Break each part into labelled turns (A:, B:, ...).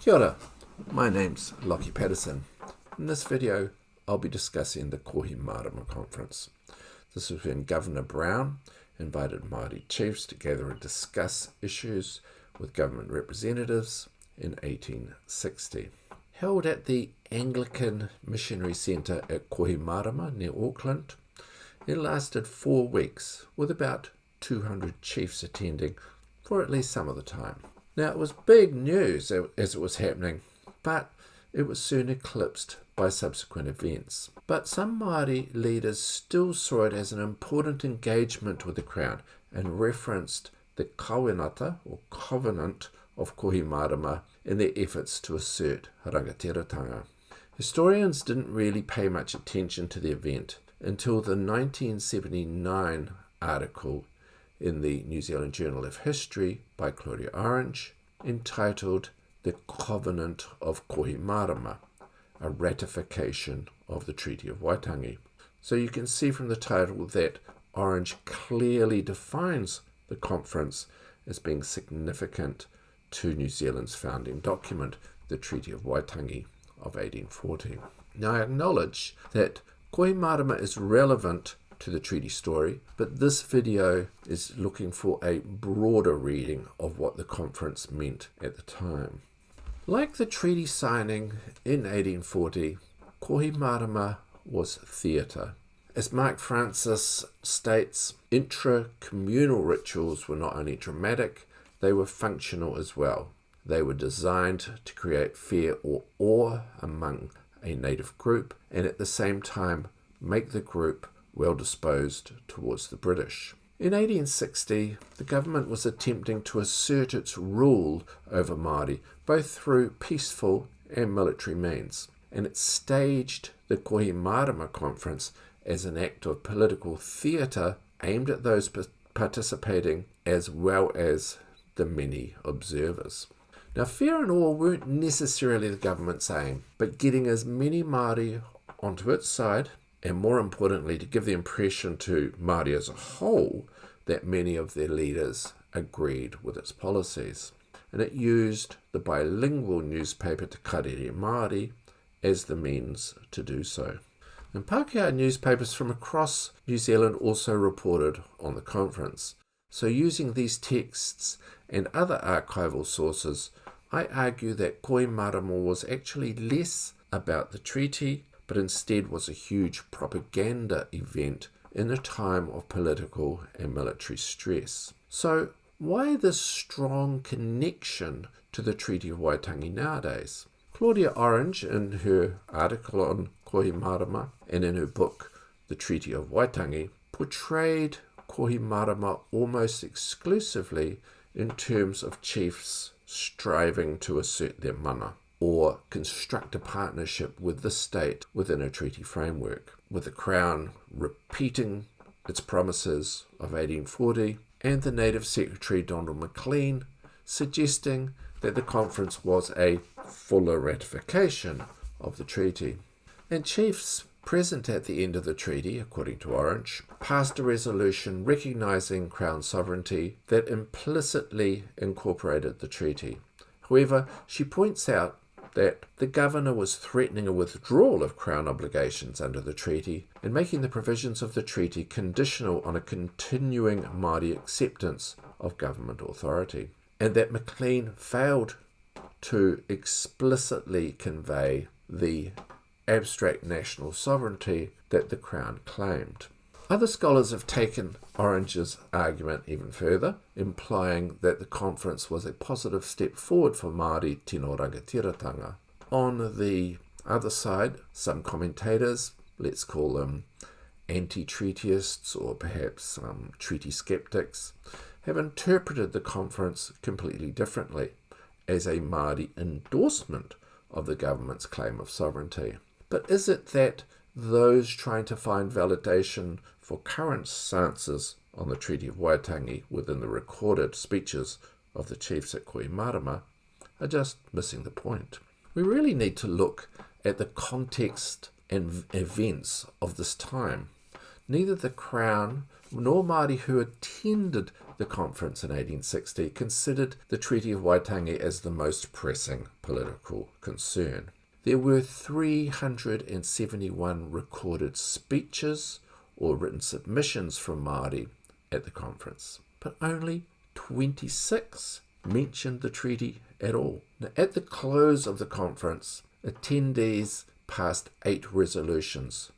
A: Kia ora, my name's Lockie Patterson. In this video, I'll be discussing the Kohimarama conference. This was when Governor Brown invited Māori chiefs to gather and discuss issues with government representatives in 1860. Held at the Anglican Missionary Centre at Kohimarama near Auckland, it lasted 4 weeks with about 200 chiefs attending for at least some of the time. Now, it was big news as it was happening, but it was soon eclipsed by subsequent events. But some Māori leaders still saw it as an important engagement with the Crown and referenced the kawenata or covenant of Kohimarama in their efforts to assert rangatiratanga. Historians didn't really pay much attention to the event until the 1979 article in the New Zealand Journal of History by Claudia Orange, entitled The Covenant of Kohimarama, a ratification of the Treaty of Waitangi. So you can see from the title that Orange clearly defines the conference as being significant to New Zealand's founding document, the Treaty of Waitangi of 1840. Now, I acknowledge that Kohimarama is relevant to the treaty story, but this video is looking for a broader reading of what the conference meant at the time. Like the treaty signing in 1840, Kohimarama was theatre. As Mark Francis states, intra-communal rituals were not only dramatic, they were functional as well. They were designed to create fear or awe among a native group and at the same time make the group well disposed towards the British. In 1860, the government was attempting to assert its rule over Māori, both through peaceful and military means, and it staged the Kohimarama conference as an act of political theatre aimed at those participating as well as the many observers. Now, fear and awe weren't necessarily the government's aim, but getting as many Māori onto its side, and more importantly, to give the impression to Māori as a whole that many of their leaders agreed with its policies. And it used the bilingual newspaper Te Karere Māori as the means to do so. And Pākehā newspapers from across New Zealand also reported on the conference. So using these texts and other archival sources, I argue that Kohimarama was actually less about the treaty, but instead was a huge propaganda event in a time of political and military stress. So why this strong connection to the Treaty of Waitangi nowadays? Claudia Orange, in her article on Kohimarama and in her book, The Treaty of Waitangi, portrayed Kohimarama almost exclusively in terms of chiefs striving to assert their mana, or construct a partnership with the state within a treaty framework, with the Crown repeating its promises of 1840 and the Native Secretary Donald Maclean suggesting that the conference was a fuller ratification of the treaty. And chiefs present at the end of the treaty, according to Orange, passed a resolution recognising Crown sovereignty that implicitly incorporated the treaty. However, she points out that the governor was threatening a withdrawal of Crown obligations under the treaty and making the provisions of the treaty conditional on a continuing Māori acceptance of government authority, and that Maclean failed to explicitly convey the abstract national sovereignty that the Crown claimed. Other scholars have taken Orange's argument even further, implying that the conference was a positive step forward for Māori tino rangatiratanga. On the other side, some commentators, let's call them anti-treatyists or perhaps treaty skeptics, have interpreted the conference completely differently, as a Māori endorsement of the government's claim of sovereignty. But is it that those trying to find validation for current stances on the Treaty of Waitangi within the recorded speeches of the chiefs at Kohimarama are just missing the point? We really need to look at the context and events of this time. Neither the Crown nor Māori who attended the conference in 1860 considered the Treaty of Waitangi as the most pressing political concern. There were 371 recorded speeches or written submissions from Māori at the conference, but only 26 mentioned the treaty at all. Now, at the close of the conference, attendees passed 8 resolutions,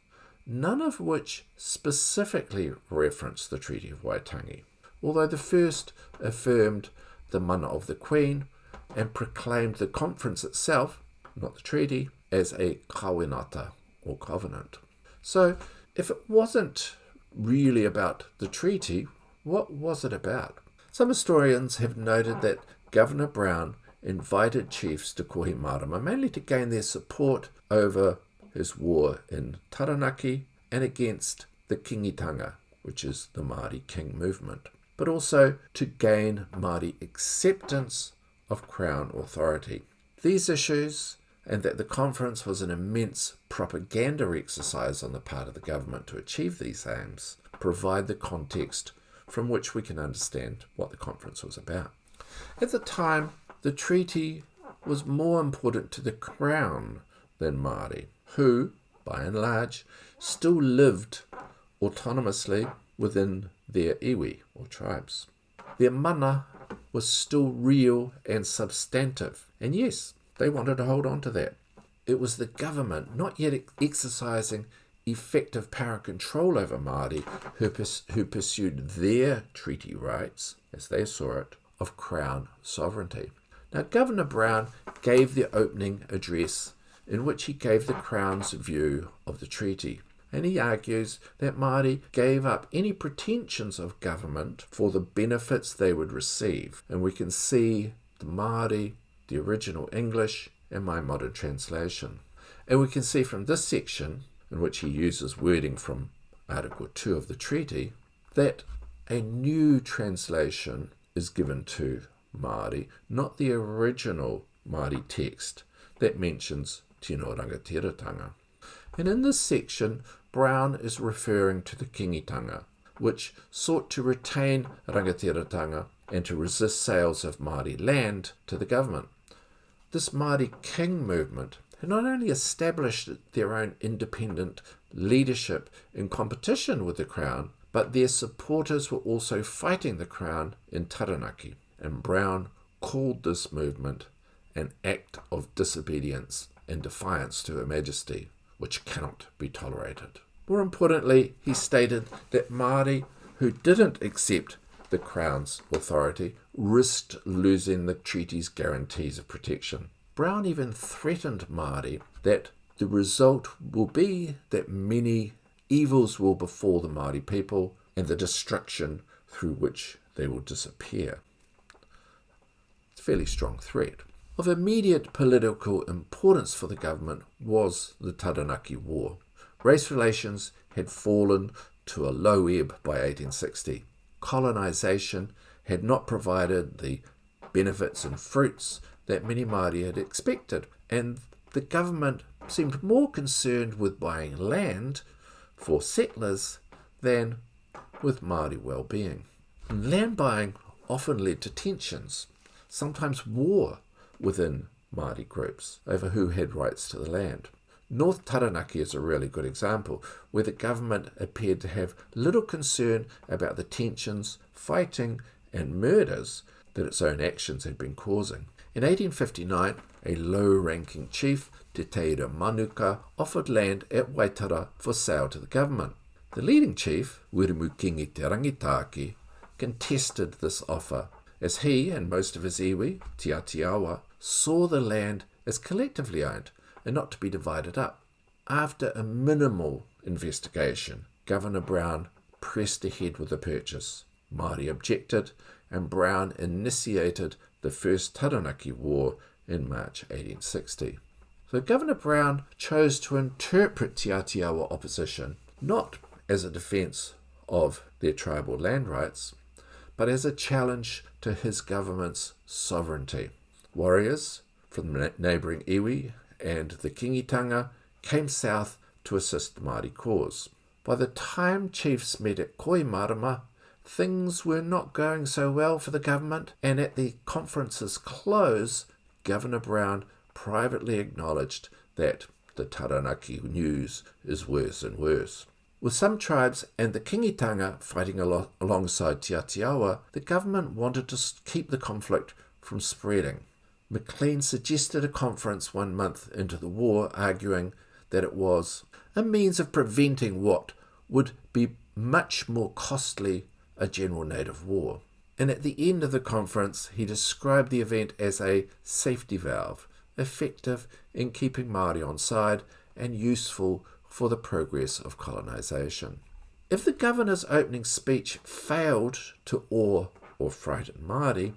A: none of which specifically referenced the Treaty of Waitangi, although the first affirmed the mana of the Queen and proclaimed the conference itself, not the treaty, as a kawinata or covenant. So, if it wasn't really about the treaty, what was it about? Some historians have noted that Governor Brown invited chiefs to Kohimarama mainly to gain their support over his war in Taranaki and against the Kingitanga, which is the Māori King movement, but also to gain Māori acceptance of Crown authority. These issues, and that the conference was an immense propaganda exercise on the part of the government to achieve these aims, provide the context from which we can understand what the conference was about. At the time, the treaty was more important to the Crown than Māori, who, by and large, still lived autonomously within their iwi, or tribes. Their mana was still real and substantive, and yes, they wanted to hold on to that. It was the government, not yet exercising effective power control over Māori, who pursued their treaty rights, as they saw it, of Crown sovereignty. Now, Governor Brown gave the opening address in which he gave the Crown's view of the treaty, and he argues that Māori gave up any pretensions of government for the benefits they would receive, and we can see the Māori, the original English, and my modern translation. And we can see from this section, in which he uses wording from Article 2 of the treaty, that a new translation is given to Māori, not the original Māori text that mentions tino rangatiratanga. And in this section, Brown is referring to the Kingitanga, which sought to retain rangatiratanga and to resist sales of Māori land to the government. This Māori King movement had not only established their own independent leadership in competition with the Crown, but their supporters were also fighting the Crown in Taranaki, and Brown called this movement an act of disobedience and defiance to Her Majesty, which cannot be tolerated. More importantly, he stated that Māori who didn't accept the Crown's authority risked losing the treaty's guarantees of protection. Brown even threatened Māori that the result will be that many evils will befall the Māori people and the destruction through which they will disappear. It's a fairly strong threat. Of immediate political importance for the government was the Taranaki War. Race relations had fallen to a low ebb by 1860. Colonisation had not provided the benefits and fruits that many Māori had expected, and the government seemed more concerned with buying land for settlers than with Māori well-being. And land buying often led to tensions, sometimes war within Māori groups over who had rights to the land. North Taranaki is a really good example, where the government appeared to have little concern about the tensions, fighting and murders that its own actions had been causing. In 1859, a low-ranking chief, Te Teira Manuka, offered land at Waitara for sale to the government. The leading chief, Wirimukingi Te Rangitaki, contested this offer, as he and most of his iwi, Te Atiawa, saw the land as collectively owned and not to be divided up. After a minimal investigation, Governor Brown pressed ahead with the purchase. Māori objected, and Brown initiated the First Taranaki War in March 1860. So Governor Brown chose to interpret Te Atiawa opposition not as a defence of their tribal land rights, but as a challenge to his government's sovereignty. Warriors from the neighbouring iwi and the Kingitanga came south to assist the Māori cause. By the time chiefs met at Kohimarama, things were not going so well for the government, and at the conference's close, Governor Brown privately acknowledged that the Taranaki news is worse and worse. With some tribes and the Kingitanga fighting alongside Te Atiawa, the government wanted to keep the conflict from spreading. Maclean suggested a conference 1 month into the war, arguing that it was a means of preventing what would be much more costly, a general native war. And at the end of the conference, he described the event as a safety valve, effective in keeping Māori on side and useful for the progress of colonisation. If the governor's opening speech failed to awe or frighten Māori,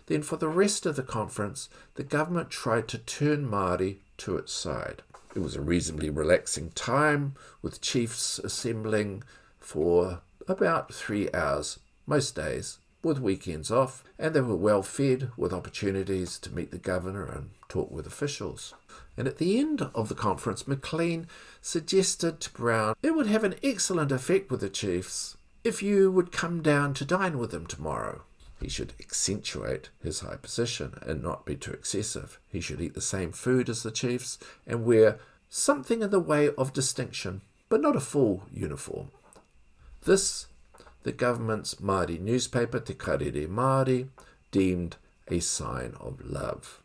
A: then for the rest of the conference, the government tried to turn Māori to its side. It was a reasonably relaxing time, with chiefs assembling for about 3 hours most days, with weekends off, and they were well fed with opportunities to meet the governor and talk with officials. And at the end of the conference, Maclean suggested to Brown it would have an excellent effect with the chiefs if you would come down to dine with them tomorrow. He should accentuate his high position and not be too excessive. He should eat the same food as the chiefs and wear something in the way of distinction, but not a full uniform. This, the government's Māori newspaper, Te Karere Māori, deemed a sign of love.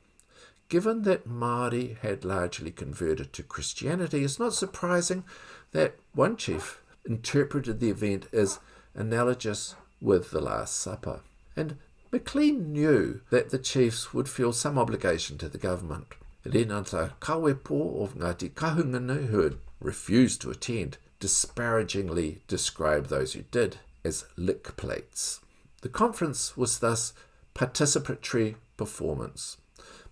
A: Given that Māori had largely converted to Christianity, it's not surprising that one chief interpreted the event as analogous with the Last Supper. And Maclean knew that the chiefs would feel some obligation to the government. Renata Kawepo of Ngāti Kahungunu, who had refused to attend, disparagingly described those who did as lick plates. The conference was thus participatory performance,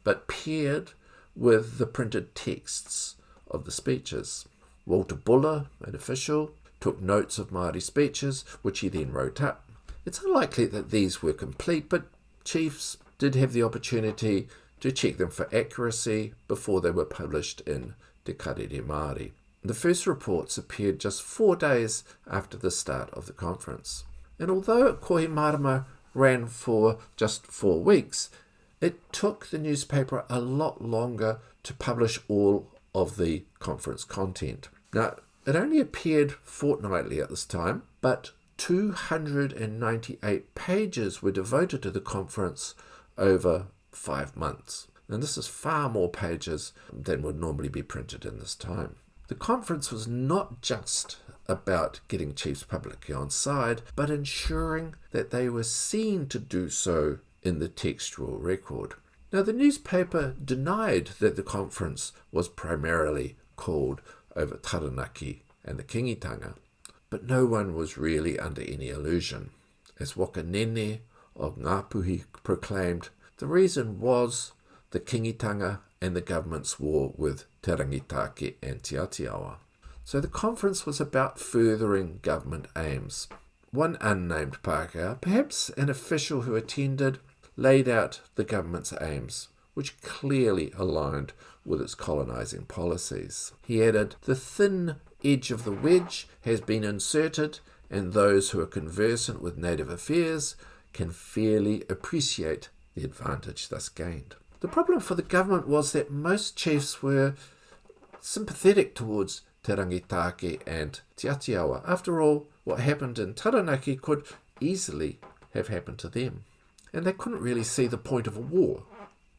A: but paired with the printed texts of the speeches. Walter Buller, an official, took notes of Māori speeches, which he then wrote up. It's unlikely that these were complete, but chiefs did have the opportunity to check them for accuracy before they were published in Te Karere Māori. The first reports appeared just 4 days after the start of the conference. And although Kohimarama ran for just 4 weeks, it took the newspaper a lot longer to publish all of the conference content. Now, it only appeared fortnightly at this time, but 298 pages were devoted to the conference over 5 months. And this is far more pages than would normally be printed in this time. The conference was not just about getting chiefs publicly on side, but ensuring that they were seen to do so in the textual record. Now, the newspaper denied that the conference was primarily called over Taranaki and the Kingitanga, but no one was really under any illusion. As Wakanene of Ngāpuhi proclaimed, the reason was the Kingitanga and the government's war with Te Rangitake and Te Atiawa. So the conference was about furthering government aims. One unnamed Pākehā, perhaps an official who attended, laid out the government's aims, which clearly aligned with its colonising policies. He added, "The thin edge of the wedge has been inserted, and those who are conversant with native affairs can fairly appreciate the advantage thus gained." The problem for the government was that most chiefs were sympathetic towards Te Rangitake and Te Atiawa. After all, what happened in Taranaki could easily have happened to them, and they couldn't really see the point of a war.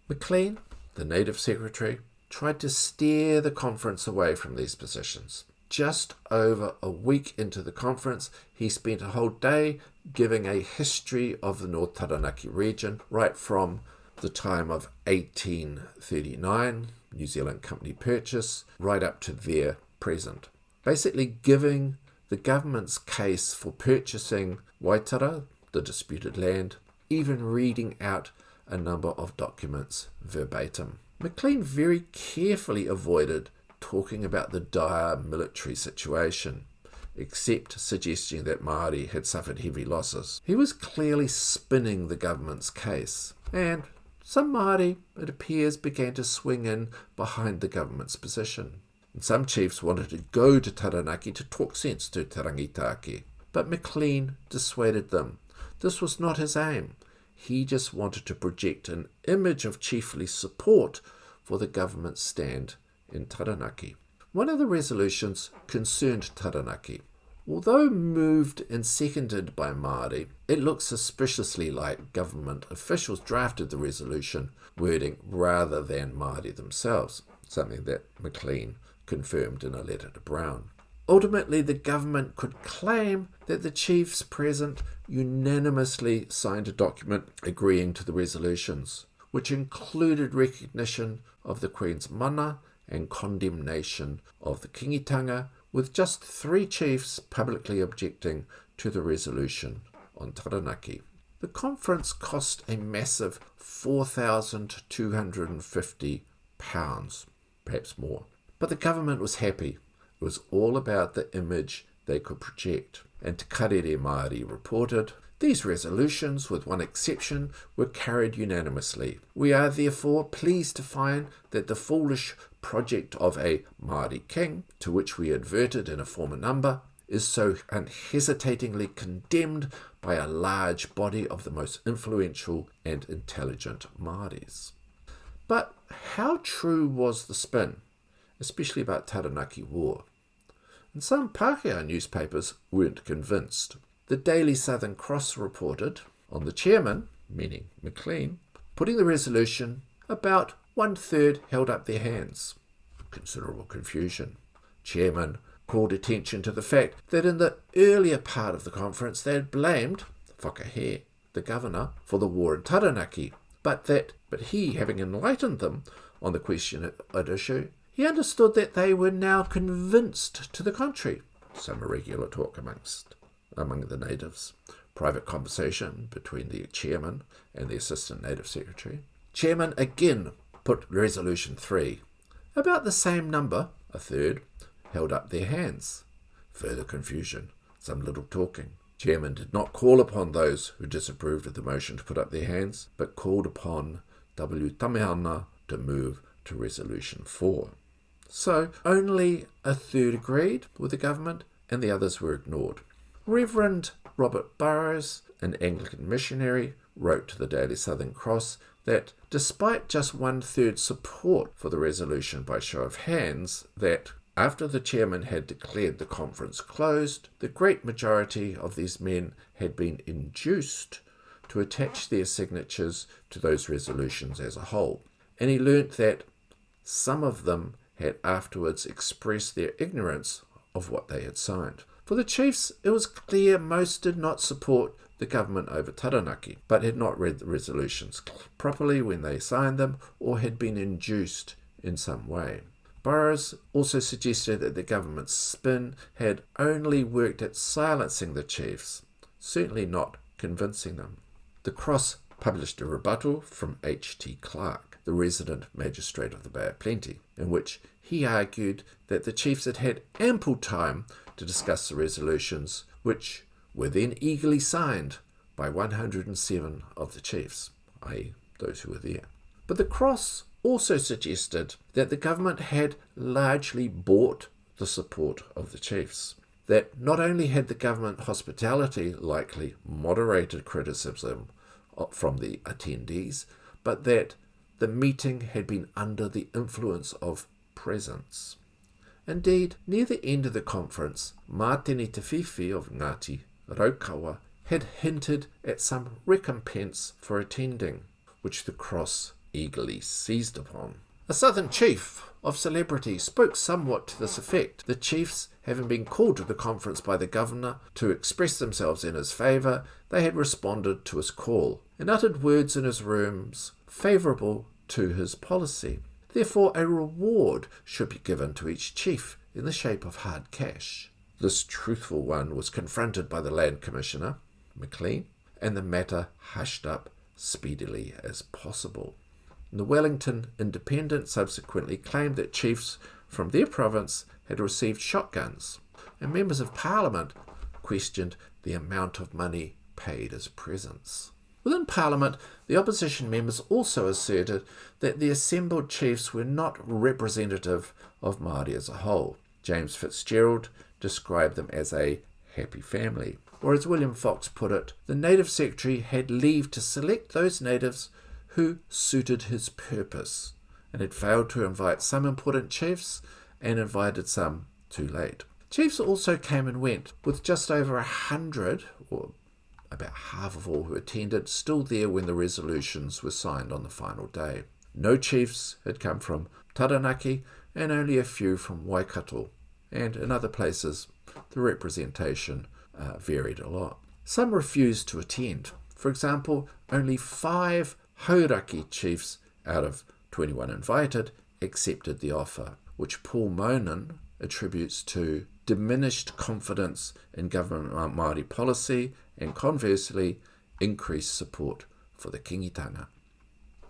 A: Maclean, the native secretary, tried to steer the conference away from these positions. Just over a week into the conference, he spent a whole day giving a history of the North Taranaki region, right from the time of 1839, New Zealand Company purchase, right up to their present. Basically giving the government's case for purchasing Waitara, the disputed land, even reading out a number of documents verbatim. Maclean very carefully avoided talking about the dire military situation, except suggesting that Māori had suffered heavy losses. He was clearly spinning the government's case, and some Māori, it appears, began to swing in behind the government's position. And some chiefs wanted to go to Taranaki to talk sense to Te Rangitake. but McLean dissuaded them. This was not his aim. He just wanted to project an image of chiefly support for the government's stand in Taranaki. One of the resolutions concerned Taranaki. Although moved and seconded by Māori, it looks suspiciously like government officials drafted the resolution wording rather than Māori themselves, something that McLean confirmed in a letter to Brown. Ultimately, the government could claim that the chiefs present unanimously signed a document agreeing to the resolutions, which included recognition of the Queen's mana and condemnation of the kingitanga, with just 3 chiefs publicly objecting to the resolution on Taranaki. The conference cost a massive £4,250, perhaps more. But the government was happy. It was all about the image they could project. And Te Karere Māori reported, "These resolutions, with one exception, were carried unanimously. We are therefore pleased to find that the foolish project of a Māori king, to which we adverted in a former number, is so unhesitatingly condemned by a large body of the most influential and intelligent Māoris." But how true was the spin, especially about Taranaki War? And some Pākehā newspapers weren't convinced. The Daily Southern Cross reported on the chairman, meaning McLean, putting the resolution, about 1/3 held up their hands. Considerable confusion. Chairman called attention to the fact that in the earlier part of the conference they had blamed Whakahe, the governor, for the war in Taranaki, but he, having enlightened them on the question at issue, he understood that they were now convinced to the contrary. Some irregular talk among the natives. Private conversation between the chairman and the assistant native secretary. Chairman again put resolution 3. About the same number, 1/3, held up their hands. Further confusion. Some little talking. Chairman did not call upon those who disapproved of the motion to put up their hands, but called upon W. Tamehana to move to resolution 4. So only 1/3 agreed with the government and the others were ignored. Reverend Robert Burrows, an Anglican missionary, wrote to the Daily Southern Cross that despite just 1/3 support for the resolution by show of hands, that after the chairman had declared the conference closed, the great majority of these men had been induced to attach their signatures to those resolutions as a whole. And he learnt that some of them had afterwards expressed their ignorance of what they had signed. For the chiefs, it was clear most did not support the government over Taranaki, but had not read the resolutions properly when they signed them, or had been induced in some way. Burrows also suggested that the government's spin had only worked at silencing the chiefs, certainly not convincing them. The Cross published a rebuttal from H.T. Clark, the resident magistrate of the Bay of Plenty, in which he argued that the chiefs had had ample time to discuss the resolutions, which were then eagerly signed by 107 of the chiefs, i.e. those who were there. But the Cross also suggested that the government had largely bought the support of the chiefs, that not only had the government hospitality likely moderated criticism from the attendees, but that the meeting had been under the influence of presence. Indeed, near the end of the conference, Māteni Te Whiwhi of Ngāti Raukawa had hinted at some recompense for attending, which the Cross eagerly seized upon. A southern chief of celebrity spoke somewhat to this effect. The chiefs, having been called to the conference by the governor to express themselves in his favour, they had responded to his call and uttered words in his rooms favourable to his policy. Therefore, a reward should be given to each chief in the shape of hard cash. This truthful one was confronted by the Land Commissioner, McLean, and the matter hushed up speedily as possible. The Wellington Independent subsequently claimed that chiefs from their province had received shotguns, and members of Parliament questioned the amount of money paid as presents. Within Parliament, the opposition members also asserted that the assembled chiefs were not representative of Māori as a whole. James Fitzgerald described them as a happy family. or as William Fox put it, the Native Secretary had leave to select those natives who suited his purpose, and had failed to invite some important chiefs and invited some too late. Chiefs also came and went, with just over 100, or about half of all who attended, still there when the resolutions were signed on the final day. No chiefs had come from Taranaki, and only a few from Waikato, and in other places the representation varied a lot. Some refused to attend. For example, only 5 Hauraki chiefs out of 21 invited accepted the offer, which Paul Monin attributes to diminished confidence in government Māori policy and conversely increased support for the kingitanga.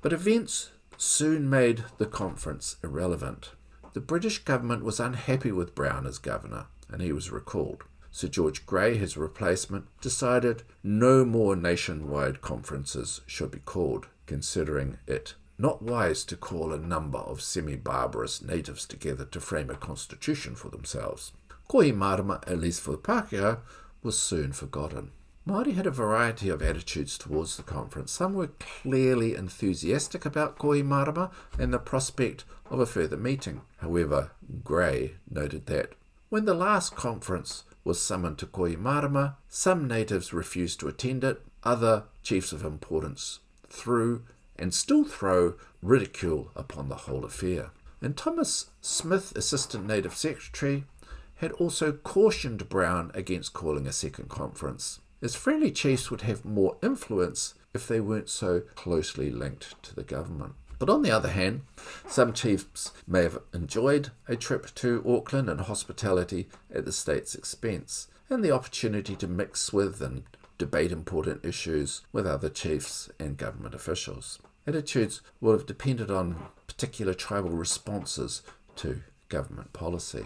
A: But events soon made the conference irrelevant. The British government was unhappy with Brown as governor, and he was recalled. Sir George Grey, his replacement, decided no more nationwide conferences should be called, considering it not wise to call a number of semi-barbarous natives together to frame a constitution for themselves. Kohimarama, at least for the Pākehā, was soon forgotten. Māori had a variety of attitudes towards the conference. Some were clearly enthusiastic about Kohimarama and the prospect of a further meeting. However, Grey noted that when the last conference was summoned to Kohimarama, some natives refused to attend it. Other chiefs of importance threw, and still throw, ridicule upon the whole affair. And Thomas Smith, Assistant Native Secretary, had also cautioned Brown against calling a second conference, as friendly chiefs would have more influence if they weren't so closely linked to the government. But on the other hand, some chiefs may have enjoyed a trip to Auckland and hospitality at the state's expense, and the opportunity to mix with and debate important issues with other chiefs and government officials. Attitudes will have depended on particular tribal responses to government policy.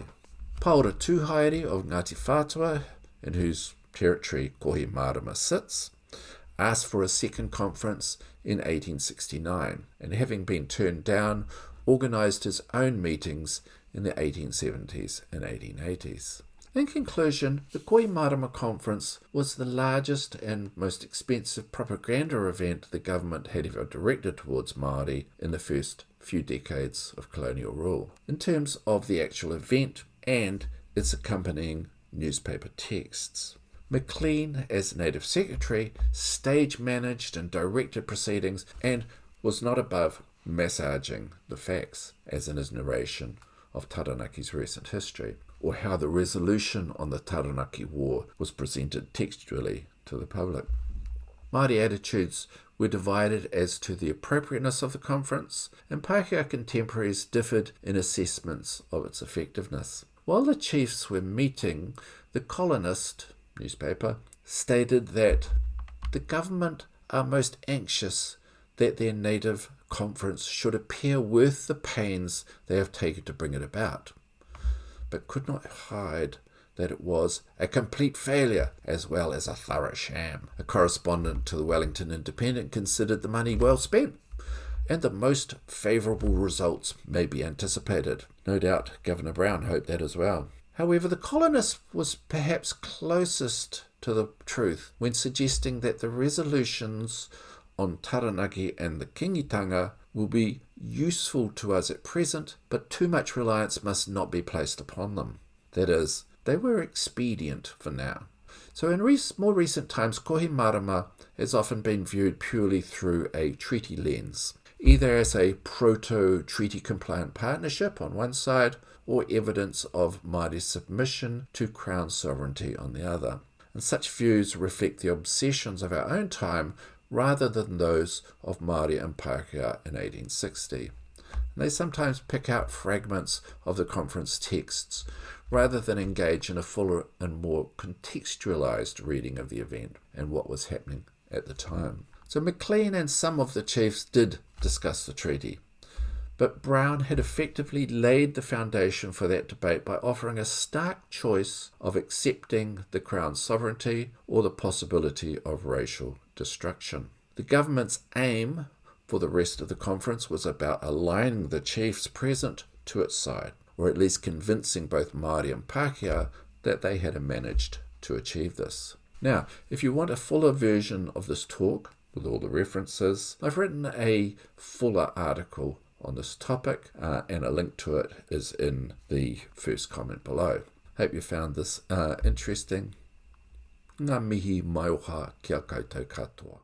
A: Paora Tūhaere of Ngāti Whātua, in whose territory Kohimarama sits, asked for a second conference in 1869, and having been turned down, organised his own meetings in the 1870s and 1880s. In conclusion, the Kohimarama Conference was the largest and most expensive propaganda event the government had ever directed towards Māori in the first few decades of colonial rule, in terms of the actual event and its accompanying newspaper texts. Maclean, as Native Secretary, stage-managed and directed proceedings and was not above massaging the facts, as in his narration of Taranaki's recent history, or how the resolution on the Taranaki War was presented textually to the public. Māori attitudes were divided as to the appropriateness of the conference, and Pākehā contemporaries differed in assessments of its effectiveness. While the chiefs were meeting, the Colonist newspaper stated that the government are most anxious that their native conference should appear worth the pains they have taken to bring it about, but could not hide that it was a complete failure as well as a thorough sham. A correspondent to the Wellington Independent considered the money well spent, and the most favourable results may be anticipated. No doubt Governor Brown hoped that as well. However, the colonist was perhaps closest to the truth when suggesting that the resolutions on Taranaki and the kingitanga will be useful to us at present, but too much reliance must not be placed upon them. That is, they were expedient for now. So in more recent times, Kohimarama has often been viewed purely through a treaty lens, either as a proto-treaty compliant partnership on one side, or evidence of Māori submission to Crown sovereignty on the other. And such views reflect the obsessions of our own time rather than those of Māori and Pākehā in 1860. And they sometimes pick out fragments of the conference texts rather than engage in a fuller and more contextualised reading of the event and what was happening at the time. So Maclean and some of the chiefs did discuss the treaty, but Brown had effectively laid the foundation for that debate by offering a stark choice of accepting the Crown's sovereignty or the possibility of racial destruction. The government's aim for the rest of the conference was about aligning the chiefs present to its side, or at least convincing both Māori and Pākehā that they had managed to achieve this. Now, if you want a fuller version of this talk with all the references, I've written a fuller article on this topic, and a link to it is in the first comment below. Hope you found this interesting. Ngā mihi mai oha kia koutou katoa.